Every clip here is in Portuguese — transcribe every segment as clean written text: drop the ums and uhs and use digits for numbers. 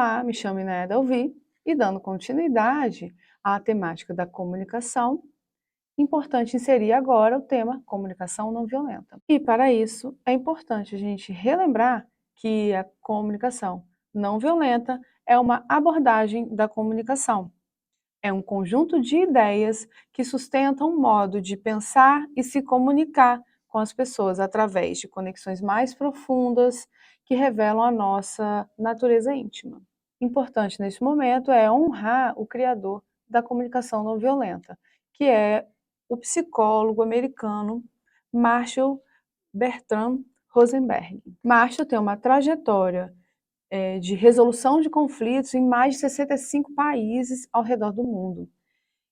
Olá, me chamo Inéia Dalvi e dando continuidade à temática da comunicação, importante inserir agora o tema comunicação não violenta. E para isso é importante a gente relembrar que a comunicação não violenta é uma abordagem da comunicação. É um conjunto de ideias que sustentam um modo de pensar e se comunicar com as pessoas através de conexões mais profundas que revelam a nossa natureza íntima. Importante nesse momento é honrar o criador da comunicação não violenta, que é o psicólogo americano Marshall Bertrand Rosenberg. Marshall tem uma trajetória de resolução de conflitos em mais de 65 países ao redor do mundo.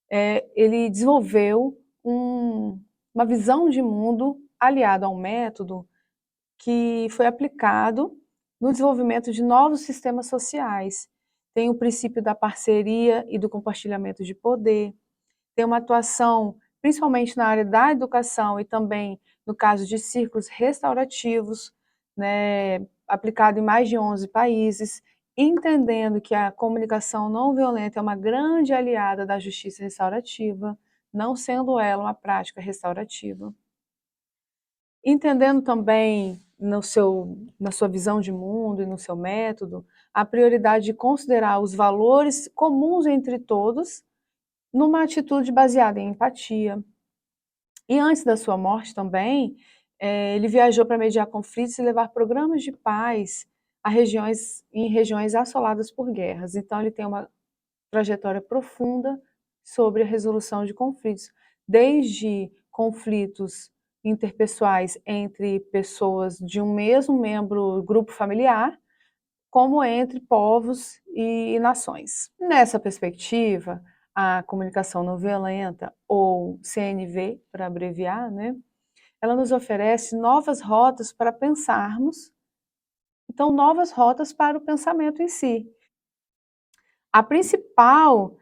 Ele desenvolveu uma visão de mundo aliada a um método que foi aplicado no desenvolvimento de novos sistemas sociais. Tem o princípio da parceria e do compartilhamento de poder, tem uma atuação principalmente na área da educação e também no caso de círculos restaurativos, né, aplicado em mais de 11 países, entendendo que a comunicação não violenta é uma grande aliada da justiça restaurativa, não sendo ela uma prática restaurativa. Entendendo também na sua visão de mundo e no seu método, a prioridade de considerar os valores comuns entre todos, numa atitude baseada em empatia. E antes da sua morte também, ele viajou para mediar conflitos e levar programas de paz em regiões assoladas por guerras. Então ele tem uma trajetória profunda sobre a resolução de conflitos, desde conflitos interpessoais entre pessoas de um mesmo grupo familiar, como entre povos e nações. Nessa perspectiva, a comunicação não violenta, ou CNV, para abreviar, né, ela nos oferece novas rotas para pensarmos, então novas rotas para o pensamento em si. A principal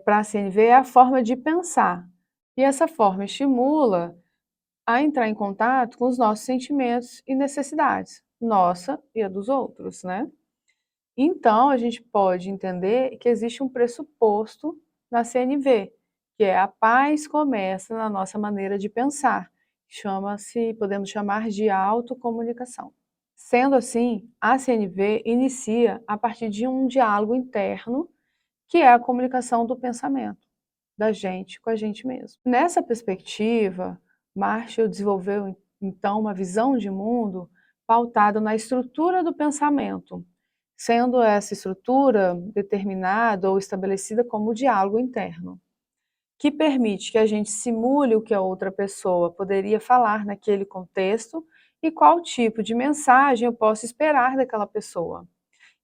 para a CNV é a forma de pensar, e essa forma estimula a entrar em contato com os nossos sentimentos e necessidades, nossa e a dos outros, né? Então, a gente pode entender que existe um pressuposto na CNV, que é a paz começa na nossa maneira de pensar. Podemos chamar de autocomunicação. Sendo assim, a CNV inicia a partir de um diálogo interno, que é a comunicação do pensamento, da gente com a gente mesmo. Nessa perspectiva, Marshall desenvolveu, então, uma visão de mundo pautada na estrutura do pensamento, sendo essa estrutura determinada ou estabelecida como o diálogo interno, que permite que a gente simule o que a outra pessoa poderia falar naquele contexto e qual tipo de mensagem eu posso esperar daquela pessoa.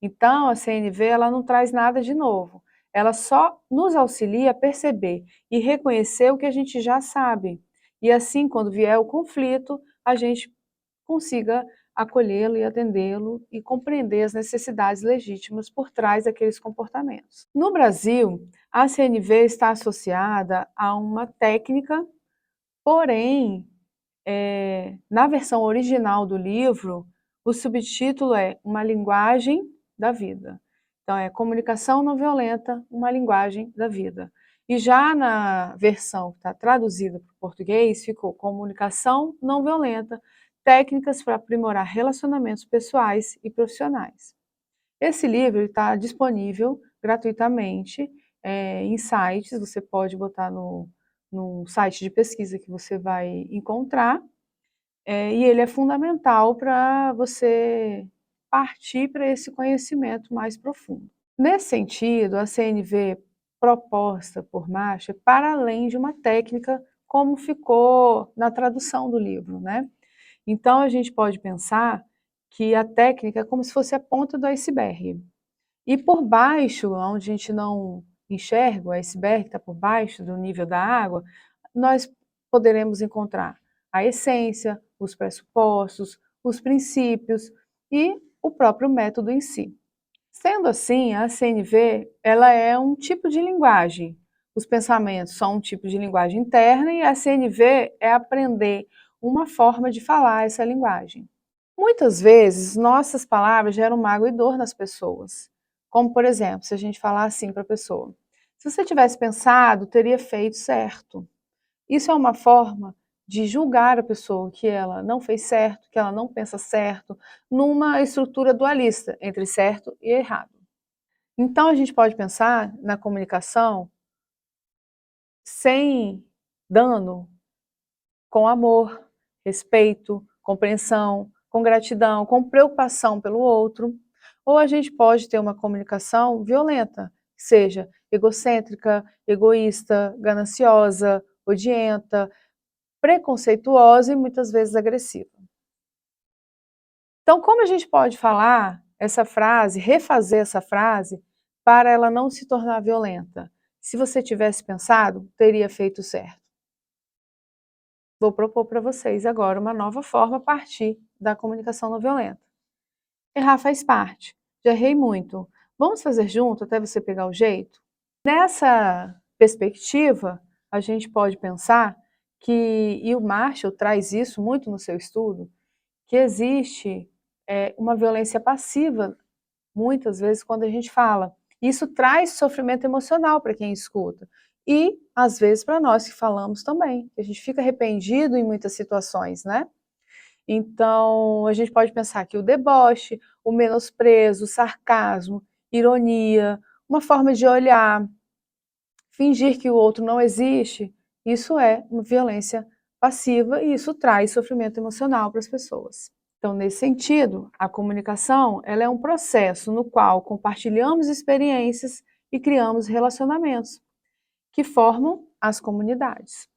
Então, a CNV ela não traz nada de novo, ela só nos auxilia a perceber e reconhecer o que a gente já sabe. E assim, quando vier o conflito, a gente consiga acolhê-lo e atendê-lo e compreender as necessidades legítimas por trás daqueles comportamentos. No Brasil, a CNV está associada a uma técnica, porém, na versão original do livro, o subtítulo é Uma Linguagem da Vida. Então, é Comunicação Não Violenta, uma Linguagem da Vida. E já na versão que está traduzida para o português, ficou Comunicação Não Violenta, técnicas para aprimorar relacionamentos pessoais e profissionais. Esse livro está disponível gratuitamente em sites, você pode botar no site de pesquisa que você vai encontrar, e ele é fundamental para você partir para esse conhecimento mais profundo. Nesse sentido, a CNV proposta por Marshall é para além de uma técnica, como ficou na tradução do livro, né? Então, a gente pode pensar que a técnica é como se fosse a ponta do iceberg. E por baixo, onde a gente não enxerga, o iceberg está por baixo do nível da água, nós poderemos encontrar a essência, os pressupostos, os princípios e o próprio método em si. Sendo assim, a CNV ela é um tipo de linguagem. Os pensamentos são um tipo de linguagem interna e a CNV é aprender uma forma de falar essa linguagem. Muitas vezes, nossas palavras geram mágoa e dor nas pessoas, Como, por exemplo, se a gente falar assim para a pessoa: se você tivesse pensado, teria feito certo. Isso é uma forma de julgar a pessoa, que ela não fez certo, que ela não pensa certo, numa estrutura dualista entre certo e errado. Então a gente pode pensar na comunicação sem dano, com amor, respeito, compreensão, com gratidão, com preocupação pelo outro. Ou a gente pode ter uma comunicação violenta, seja egocêntrica, egoísta, gananciosa, odienta, preconceituosa e muitas vezes agressiva. Então, como a gente pode falar essa frase, refazer essa frase, para ela não se tornar violenta? Se você tivesse pensado, teria feito certo. Vou propor para vocês agora uma nova forma a partir da comunicação não violenta. Errar faz parte. Já errei muito. Vamos fazer junto até você pegar o jeito? Nessa perspectiva, a gente pode pensar que, e o Marshall traz isso muito no seu estudo, que existe uma violência passiva, muitas vezes, quando a gente fala. Isso traz sofrimento emocional para quem escuta. E, às vezes, para nós que falamos também. A gente fica arrependido em muitas situações, né? Então, a gente pode pensar que o deboche, o menosprezo, o sarcasmo, ironia, uma forma de olhar, fingir que o outro não existe, isso é uma violência passiva e isso traz sofrimento emocional para as pessoas. Então, nesse sentido, a comunicação ela é um processo no qual compartilhamos experiências e criamos relacionamentos que formam as comunidades.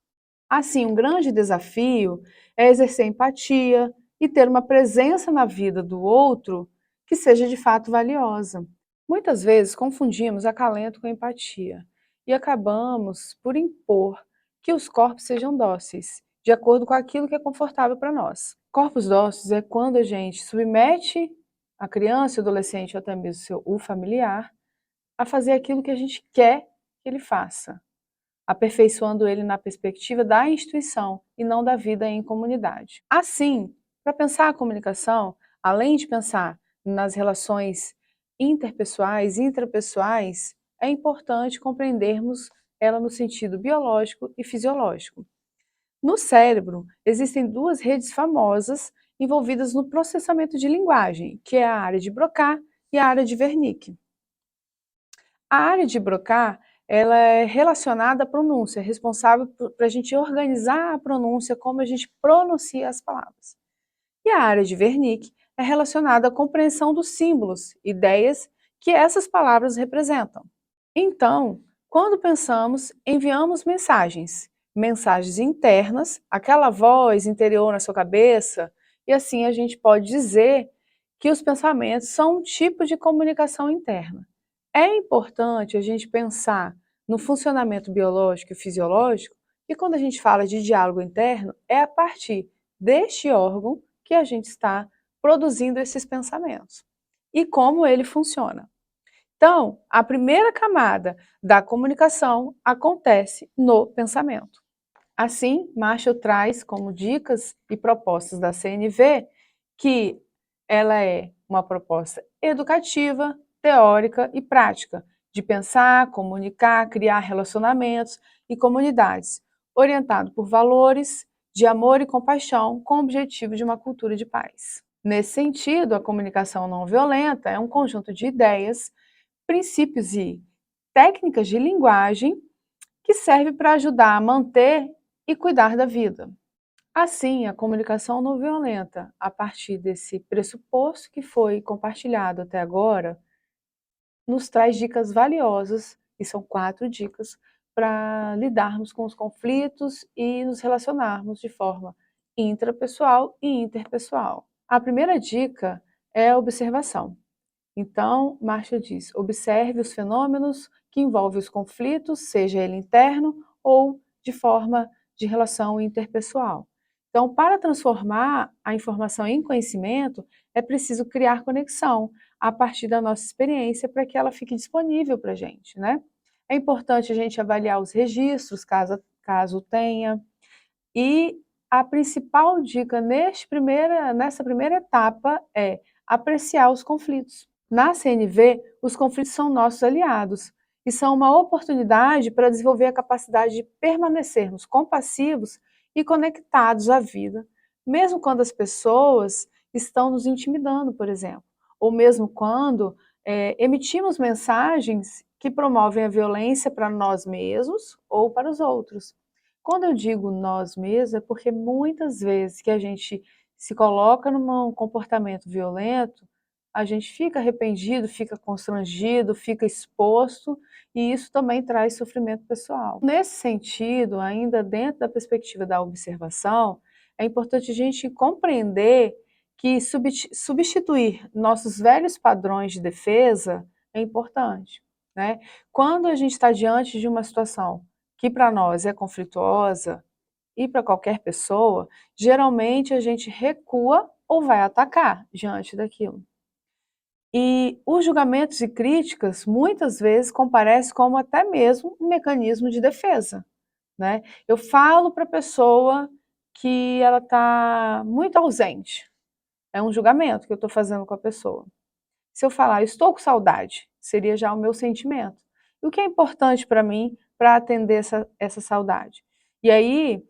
Assim, um grande desafio é exercer empatia e ter uma presença na vida do outro que seja de fato valiosa. Muitas vezes confundimos acalento com empatia e acabamos por impor que os corpos sejam dóceis, de acordo com aquilo que é confortável para nós. Corpos dóceis é quando a gente submete a criança, o adolescente ou até mesmo o familiar a fazer aquilo que a gente quer que ele faça, aperfeiçoando ele na perspectiva da instituição e não da vida em comunidade. Assim, para pensar a comunicação, além de pensar nas relações interpessoais e intrapessoais, é importante compreendermos ela no sentido biológico e fisiológico. No cérebro, existem duas redes famosas envolvidas no processamento de linguagem, que é a área de Broca e a área de Wernicke. A área de Broca ela é relacionada à pronúncia, responsável para a gente organizar a pronúncia, como a gente pronuncia as palavras. E a área de Wernicke é relacionada à compreensão dos símbolos, ideias que essas palavras representam. Então, quando pensamos, enviamos mensagens, mensagens internas, aquela voz interior na sua cabeça, e assim a gente pode dizer que os pensamentos são um tipo de comunicação interna. É importante a gente pensar no funcionamento biológico e fisiológico, e quando a gente fala de diálogo interno, é a partir deste órgão que a gente está produzindo esses pensamentos. E como ele funciona. Então, a primeira camada da comunicação acontece no pensamento. Assim, Marshall traz como dicas e propostas da CNV que ela é uma proposta educativa, teórica e prática, de pensar, comunicar, criar relacionamentos e comunidades, orientado por valores de amor e compaixão, com o objetivo de uma cultura de paz. Nesse sentido, a comunicação não violenta é um conjunto de ideias, princípios e técnicas de linguagem que serve para ajudar a manter e cuidar da vida. Assim, a comunicação não violenta, a partir desse pressuposto que foi compartilhado até agora, nos traz dicas valiosas, e são 4 dicas, para lidarmos com os conflitos e nos relacionarmos de forma intrapessoal e interpessoal. A primeira dica é a observação. Então, Marshall diz, observe os fenômenos que envolvem os conflitos, seja ele interno ou de forma de relação interpessoal. Então, para transformar a informação em conhecimento, é preciso criar conexão a partir da nossa experiência para que ela fique disponível para a gente, né? É importante a gente avaliar os registros, caso tenha, e a principal dica nessa primeira etapa é apreciar os conflitos. Na CNV, os conflitos são nossos aliados e são uma oportunidade para desenvolver a capacidade de permanecermos compassivos e conectados à vida, mesmo quando as pessoas estão nos intimidando, por exemplo, ou mesmo quando emitimos mensagens que promovem a violência para nós mesmos ou para os outros. Quando eu digo nós mesmos, é porque muitas vezes que a gente se coloca num comportamento violento, a gente fica arrependido, fica constrangido, fica exposto, e isso também traz sofrimento pessoal. Nesse sentido, ainda dentro da perspectiva da observação, é importante a gente compreender que substituir nossos velhos padrões de defesa é importante, né? Quando a gente está diante de uma situação que para nós é conflituosa, e para qualquer pessoa, geralmente a gente recua ou vai atacar diante daquilo. E os julgamentos e críticas, muitas vezes, comparecem como até mesmo um mecanismo de defesa, né? Eu falo para a pessoa que ela está muito ausente. É um julgamento que eu estou fazendo com a pessoa. Se eu falar, estou com saudade, seria já o meu sentimento. E o que é importante para mim para atender essa saudade? E aí,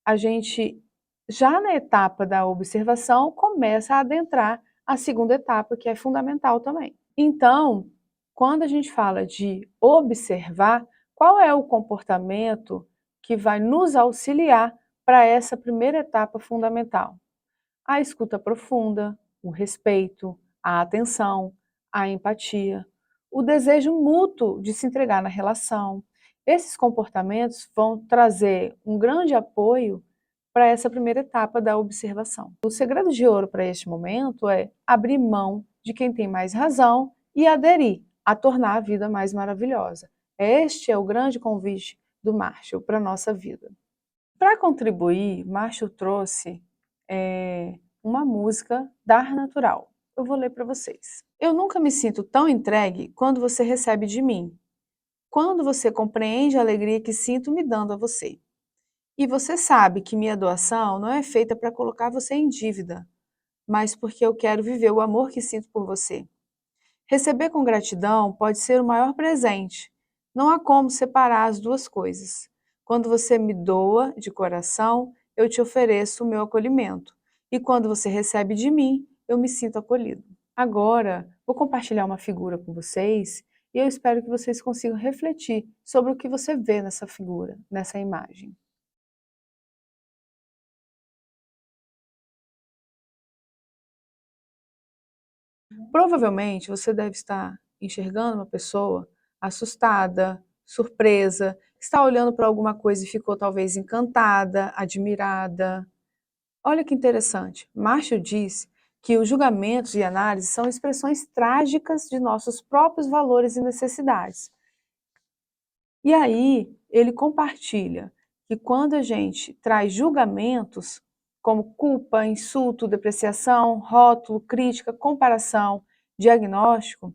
a gente, já na etapa da observação, começa a adentrar a segunda etapa, que é fundamental também. Então, quando a gente fala de observar, qual é o comportamento que vai nos auxiliar para essa primeira etapa fundamental? A escuta profunda, o respeito, a atenção, a empatia, o desejo mútuo de se entregar na relação. Esses comportamentos vão trazer um grande apoio para essa primeira etapa da observação. O segredo de ouro para este momento é abrir mão de quem tem mais razão e aderir a tornar a vida mais maravilhosa. Este é o grande convite do Marshall para a nossa vida. Para contribuir, Marshall trouxe uma música Dar Natural. Eu vou ler para vocês. Eu nunca me sinto tão entregue quando você recebe de mim, quando você compreende a alegria que sinto me dando a você. E você sabe que minha doação não é feita para colocar você em dívida, mas porque eu quero viver o amor que sinto por você. Receber com gratidão pode ser o maior presente. Não há como separar as duas coisas. Quando você me doa de coração, eu te ofereço o meu acolhimento. E quando você recebe de mim, eu me sinto acolhido. Agora, vou compartilhar uma figura com vocês e eu espero que vocês consigam refletir sobre o que você vê nessa figura, nessa imagem. Provavelmente você deve estar enxergando uma pessoa assustada, surpresa, está olhando para alguma coisa e ficou talvez encantada, admirada. Olha que interessante. Marshall diz que os julgamentos e análises são expressões trágicas de nossos próprios valores e necessidades. E aí ele compartilha que quando a gente traz julgamentos, como culpa, insulto, depreciação, rótulo, crítica, comparação, diagnóstico,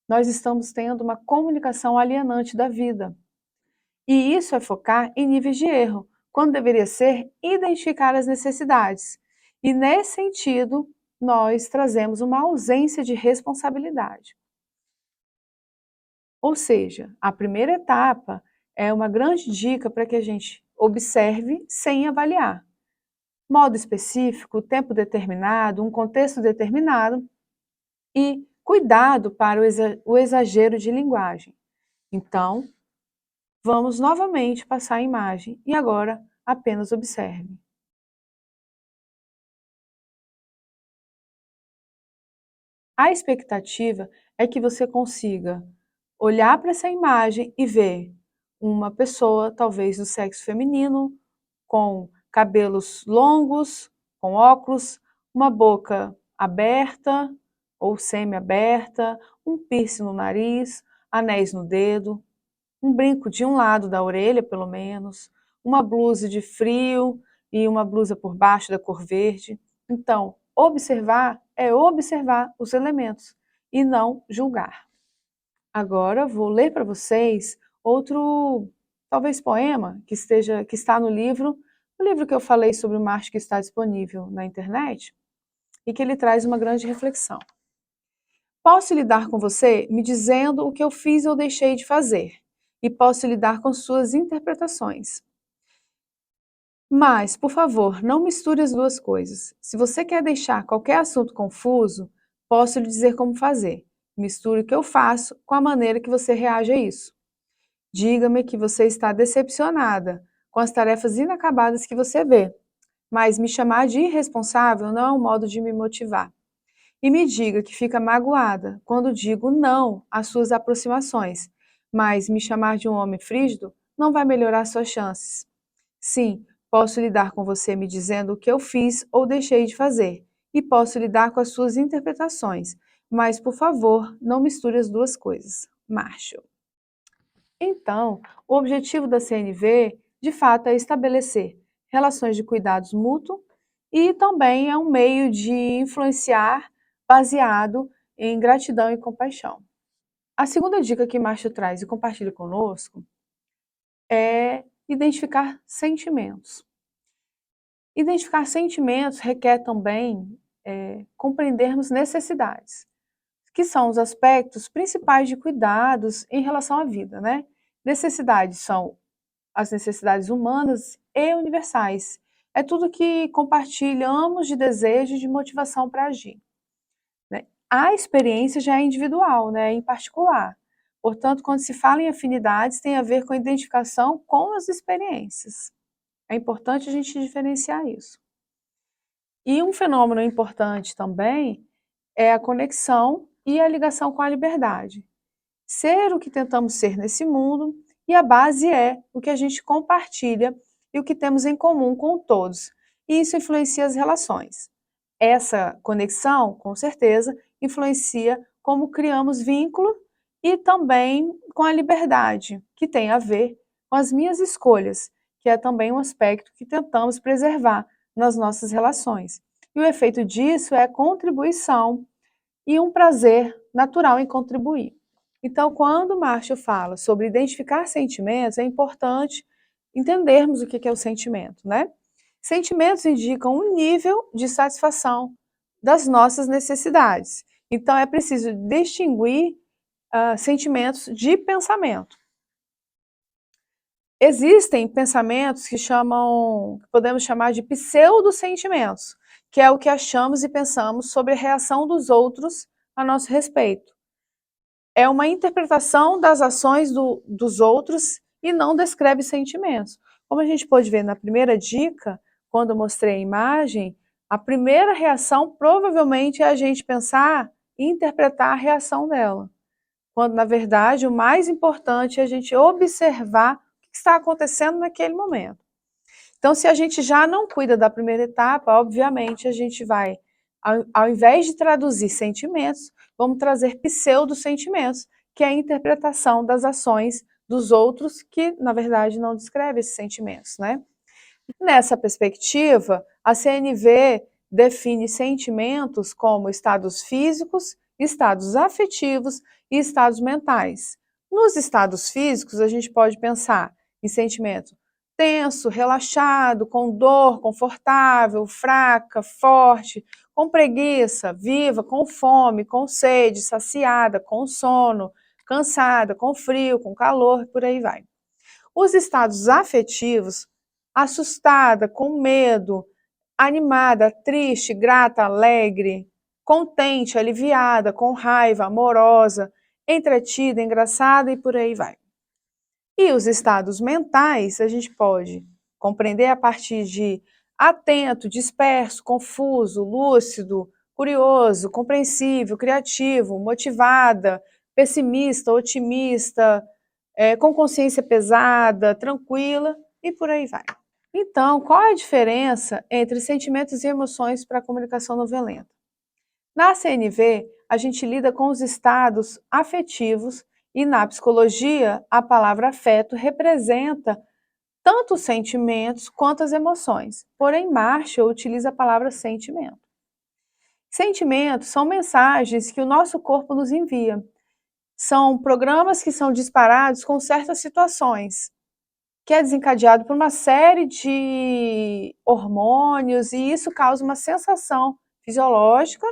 nós estamos tendo uma comunicação alienante da vida. E isso é focar em níveis de erro, quando deveria ser identificar as necessidades. E nesse sentido, nós trazemos uma ausência de responsabilidade. Ou seja, a primeira etapa é uma grande dica para que a gente observe sem avaliar. Modo específico, tempo determinado, um contexto determinado e cuidado para o exagero de linguagem. Então, vamos novamente passar a imagem e agora apenas observe. A expectativa é que você consiga olhar para essa imagem e ver uma pessoa, talvez do sexo feminino, com cabelos longos, com óculos, uma boca aberta ou semi-aberta, um piercing no nariz, anéis no dedo, um brinco de um lado da orelha, pelo menos, uma blusa de frio e uma blusa por baixo da cor verde. Então, observar é observar os elementos e não julgar. Agora vou ler para vocês outro, talvez poema, que está no livro, o livro que eu falei sobre o Marte que está disponível na internet, e que ele traz uma grande reflexão. Posso lidar com você me dizendo o que eu fiz ou deixei de fazer, e posso lidar com suas interpretações. Mas, por favor, não misture as duas coisas. Se você quer deixar qualquer assunto confuso, posso lhe dizer como fazer. Misture o que eu faço com a maneira que você reage a isso. Diga-me que você está decepcionada com as tarefas inacabadas que você vê, mas me chamar de irresponsável não é um modo de me motivar. E me diga que fica magoada quando digo não às suas aproximações, mas me chamar de um homem frígido não vai melhorar suas chances. Sim, posso lidar com você me dizendo o que eu fiz ou deixei de fazer, e posso lidar com as suas interpretações, mas por favor, não misture as duas coisas. Marshall. Então, o objetivo da CNV, de fato, é estabelecer relações de cuidados mútuos e também é um meio de influenciar baseado em gratidão e compaixão. A segunda dica que Marshall traz e compartilha conosco é identificar sentimentos. Identificar sentimentos requer também compreendermos necessidades, que são os aspectos principais de cuidados em relação à vida, né? Necessidades são as necessidades humanas e universais. É tudo que compartilhamos de desejo e de motivação para agir, né? A experiência já é individual, né? Em particular. Portanto, quando se fala em afinidades, tem a ver com a identificação com as experiências. É importante a gente diferenciar isso. E um fenômeno importante também é a conexão e a ligação com a liberdade. Ser o que tentamos ser nesse mundo, e a base é o que a gente compartilha e o que temos em comum com todos. E isso influencia as relações. Essa conexão, com certeza, influencia como criamos vínculo e também com a liberdade, que tem a ver com as minhas escolhas, que é também um aspecto que tentamos preservar nas nossas relações. E o efeito disso é contribuição e um prazer natural em contribuir. Então, quando Marshall fala sobre identificar sentimentos, é importante entendermos o que é o sentimento, né? Sentimentos indicam um nível de satisfação das nossas necessidades. Então, é preciso distinguir sentimentos de pensamento. Existem pensamentos que podemos chamar de pseudo-sentimentos, que é o que achamos e pensamos sobre a reação dos outros a nosso respeito. É uma interpretação das ações dos outros e não descreve sentimentos. Como a gente pode ver na primeira dica, quando eu mostrei a imagem, a primeira reação provavelmente é a gente pensar e interpretar a reação dela. Quando, na verdade, o mais importante é a gente observar o que está acontecendo naquele momento. Então, se a gente já não cuida da primeira etapa, obviamente a gente vai, ao invés de traduzir sentimentos, vamos trazer pseudo-sentimentos, que é a interpretação das ações dos outros, que, na verdade, não descreve esses sentimentos, né? Nessa perspectiva, a CNV define sentimentos como estados físicos, estados afetivos e estados mentais. Nos estados físicos, a gente pode pensar em sentimento tenso, relaxado, com dor, confortável, fraca, forte, com preguiça, viva, com fome, com sede, saciada, com sono, cansada, com frio, com calor, por aí vai. Os estados afetivos, assustada, com medo, animada, triste, grata, alegre, contente, aliviada, com raiva, amorosa, entretida, engraçada e por aí vai. E os estados mentais a gente pode compreender a partir de atento, disperso, confuso, lúcido, curioso, compreensível, criativo, motivada, pessimista, otimista, com consciência pesada, tranquila e por aí vai. Então, qual é a diferença entre sentimentos e emoções para a comunicação não violenta? Na CNV, a gente lida com os estados afetivos e na psicologia, a palavra afeto representa tanto os sentimentos quanto as emoções. Porém, Marshall utiliza a palavra sentimento. Sentimentos são mensagens que o nosso corpo nos envia. São programas que são disparados com certas situações, que é desencadeado por uma série de hormônios e isso causa uma sensação fisiológica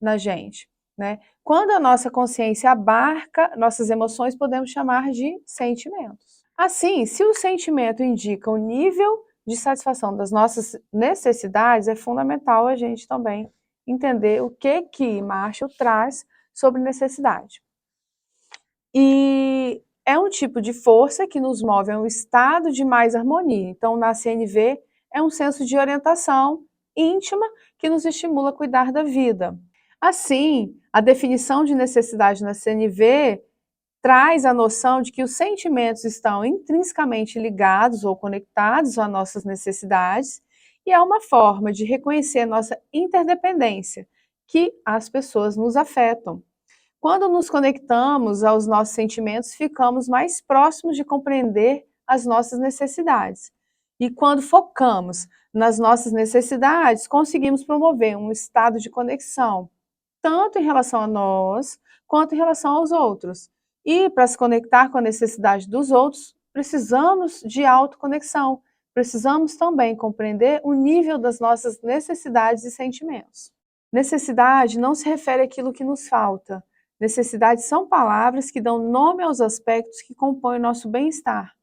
na gente. né? Quando a nossa consciência abarca nossas emoções, podemos chamar de sentimentos. Assim, se o sentimento indica o nível de satisfação das nossas necessidades, é fundamental a gente também entender o que Marshall traz sobre necessidade. E é um tipo de força que nos move a um estado de mais harmonia. Então, na CNV, é um senso de orientação íntima que nos estimula a cuidar da vida. Assim, a definição de necessidade na CNV traz a noção de que os sentimentos estão intrinsecamente ligados ou conectados às nossas necessidades e é uma forma de reconhecer nossa interdependência, que as pessoas nos afetam. Quando nos conectamos aos nossos sentimentos, ficamos mais próximos de compreender as nossas necessidades. E quando focamos nas nossas necessidades, conseguimos promover um estado de conexão, tanto em relação a nós, quanto em relação aos outros. E para se conectar com a necessidade dos outros, precisamos de autoconexão. Precisamos também compreender o nível das nossas necessidades e sentimentos. Necessidade não se refere àquilo que nos falta. Necessidades são palavras que dão nome aos aspectos que compõem o nosso bem-estar.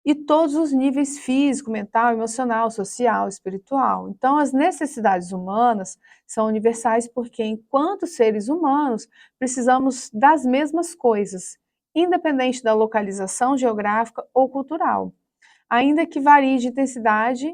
E todos os níveis físico, mental, emocional, social, espiritual. Então, as necessidades humanas são universais porque, enquanto seres humanos, precisamos das mesmas coisas, independente da localização geográfica ou cultural, ainda que varie de intensidade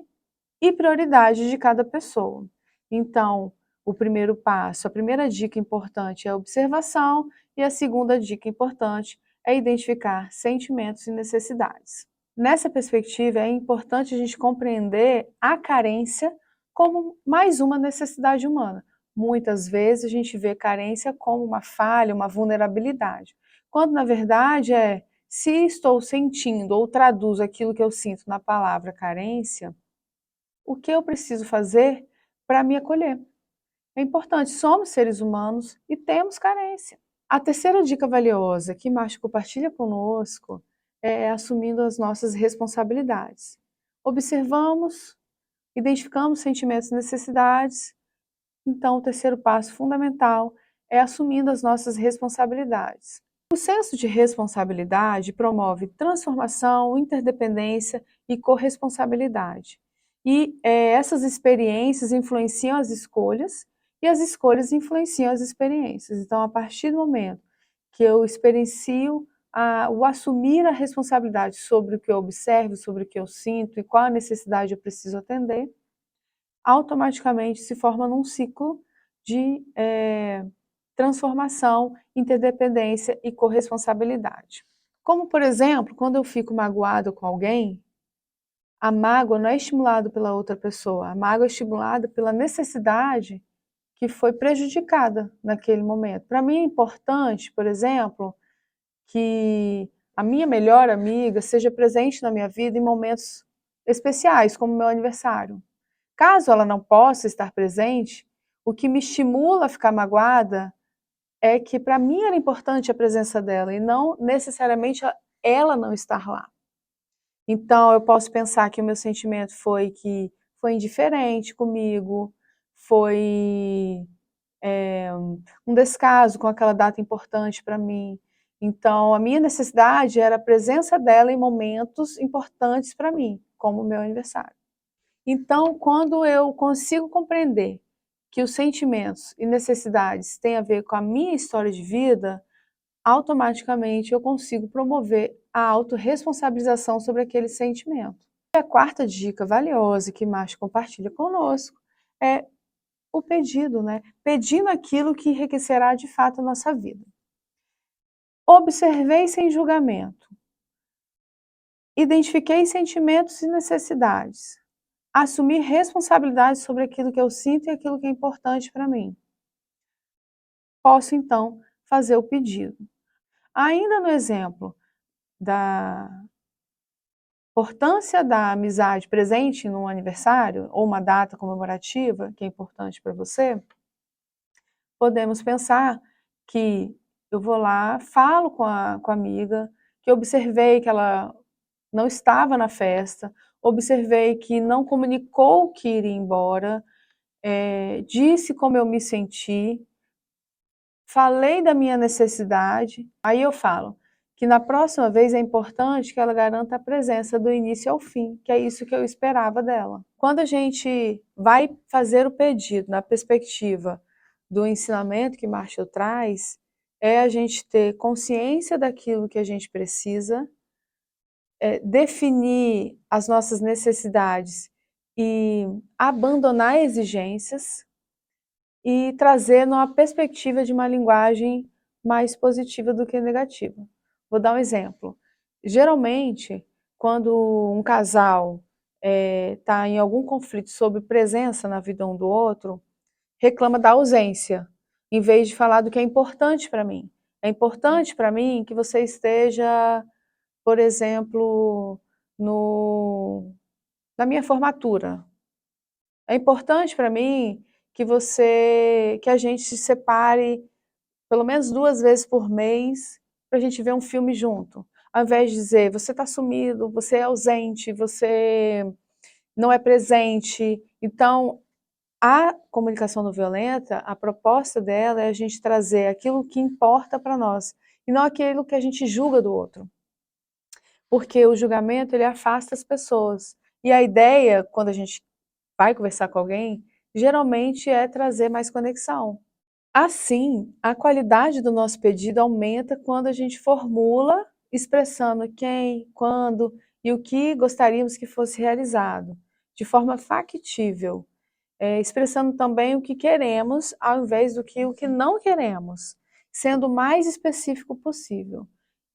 e prioridade de cada pessoa. Então, o primeiro passo, a primeira dica importante é a observação e a segunda dica importante é identificar sentimentos e necessidades. Nessa perspectiva, é importante a gente compreender a carência como mais uma necessidade humana. Muitas vezes a gente vê carência como uma falha, uma vulnerabilidade, quando na verdade se estou sentindo ou traduzo aquilo que eu sinto na palavra carência, o que eu preciso fazer para me acolher? É importante, somos seres humanos e temos carência. A terceira dica valiosa que Márcio compartilha conosco é assumindo as nossas responsabilidades. Observamos, identificamos sentimentos e necessidades, então o terceiro passo fundamental é assumindo as nossas responsabilidades. O senso de responsabilidade promove transformação, interdependência e corresponsabilidade. E essas experiências influenciam as escolhas e as escolhas influenciam as experiências. Então, a partir do momento que eu experiencio o assumir a responsabilidade sobre o que eu observo, sobre o que eu sinto e qual a necessidade eu preciso atender, automaticamente se forma num ciclo de transformação, interdependência e corresponsabilidade. Como, por exemplo, quando eu fico magoado com alguém, a mágoa não é estimulada pela outra pessoa, a mágoa é estimulada pela necessidade que foi prejudicada naquele momento. Para mim é importante, por exemplo, que a minha melhor amiga seja presente na minha vida em momentos especiais, como meu aniversário. Caso ela não possa estar presente, o que me estimula a ficar magoada é que para mim era importante a presença dela e não necessariamente ela não estar lá. Então eu posso pensar que o meu sentimento foi que foi indiferente comigo, foi um descaso com aquela data importante para mim. Então a minha necessidade era a presença dela em momentos importantes para mim, como o meu aniversário. Então, quando eu consigo compreender que os sentimentos e necessidades têm a ver com a minha história de vida, automaticamente eu consigo promover a autorresponsabilização sobre aquele sentimento. E a quarta dica valiosa que Márcio compartilha conosco é o pedido, né? Pedindo aquilo que enriquecerá de fato a nossa vida. Observei sem julgamento. Identifiquei sentimentos e necessidades. Assumir responsabilidade sobre aquilo que eu sinto e aquilo que é importante para mim. Posso, então, fazer o pedido. Ainda no exemplo da importância da amizade presente num aniversário ou uma data comemorativa que é importante para você, podemos pensar que eu vou lá, falo com a amiga, que observei que ela não estava na festa, observei que não comunicou que iria embora, disse como eu me senti, falei da minha necessidade, aí eu falo que na próxima vez é importante que ela garanta a presença do início ao fim, que é isso que eu esperava dela. Quando a gente vai fazer o pedido na perspectiva do ensinamento que Marshall traz, é a gente ter consciência daquilo que a gente precisa, definir as nossas necessidades e abandonar exigências e trazer numa perspectiva de uma linguagem mais positiva do que negativa. Vou dar um exemplo. Geralmente, quando um casal está em algum conflito sobre presença na vida um do outro, reclama da ausência, em vez de falar do que é importante para mim. É importante para mim que você esteja, por exemplo, no, na minha formatura. É importante para mim que a gente se separe pelo menos 2 vezes por mês para a gente ver um filme junto. Ao invés de dizer, você está sumido, você é ausente, você não é presente. Então, a comunicação não violenta, a proposta dela é a gente trazer aquilo que importa para nós e não aquilo que a gente julga do outro. Porque o julgamento, ele afasta as pessoas. E a ideia, quando a gente vai conversar com alguém, geralmente é trazer mais conexão. Assim, a qualidade do nosso pedido aumenta quando a gente formula expressando quem, quando e o que gostaríamos que fosse realizado, de forma factível, expressando também o que queremos ao invés do que o que não queremos, sendo o mais específico possível.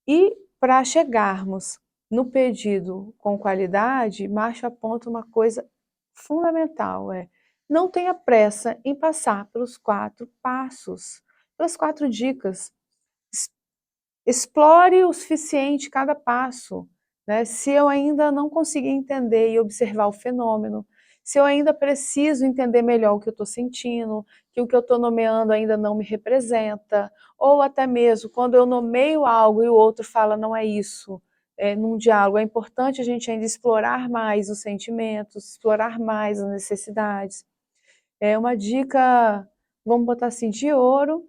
E para chegarmos no pedido com qualidade, Marshall aponta uma coisa fundamental, não tenha pressa em passar pelos 4 passos, pelas 4 dicas. Explore o suficiente cada passo, né? Se eu ainda não conseguir entender e observar o fenômeno, se eu ainda preciso entender melhor o que eu estou sentindo, que o que eu estou nomeando ainda não me representa, ou até mesmo quando eu nomeio algo e o outro fala não é isso, num diálogo é importante a gente ainda explorar mais os sentimentos, explorar mais as necessidades. É uma dica, vamos botar assim, de ouro,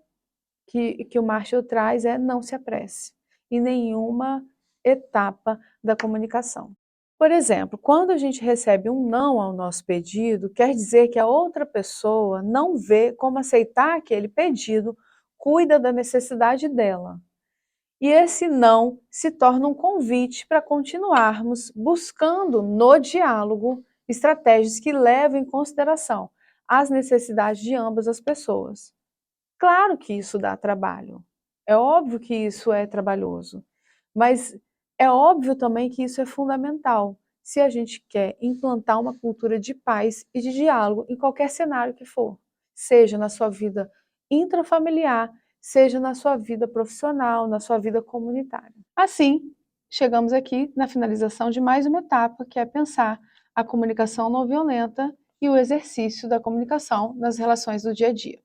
que o Marshall traz é não se apresse em nenhuma etapa da comunicação. Por exemplo, quando a gente recebe um não ao nosso pedido, quer dizer que a outra pessoa não vê como aceitar aquele pedido, cuida da necessidade dela. E esse não se torna um convite para continuarmos buscando no diálogo estratégias que levem em consideração as necessidades de ambas as pessoas. Claro que isso dá trabalho, é óbvio que isso é trabalhoso, mas é óbvio também que isso é fundamental se a gente quer implantar uma cultura de paz e de diálogo em qualquer cenário que for, seja na sua vida intrafamiliar, seja na sua vida profissional, na sua vida comunitária. Assim, chegamos aqui na finalização de mais uma etapa, que é pensar a comunicação não violenta e o exercício da comunicação nas relações do dia a dia.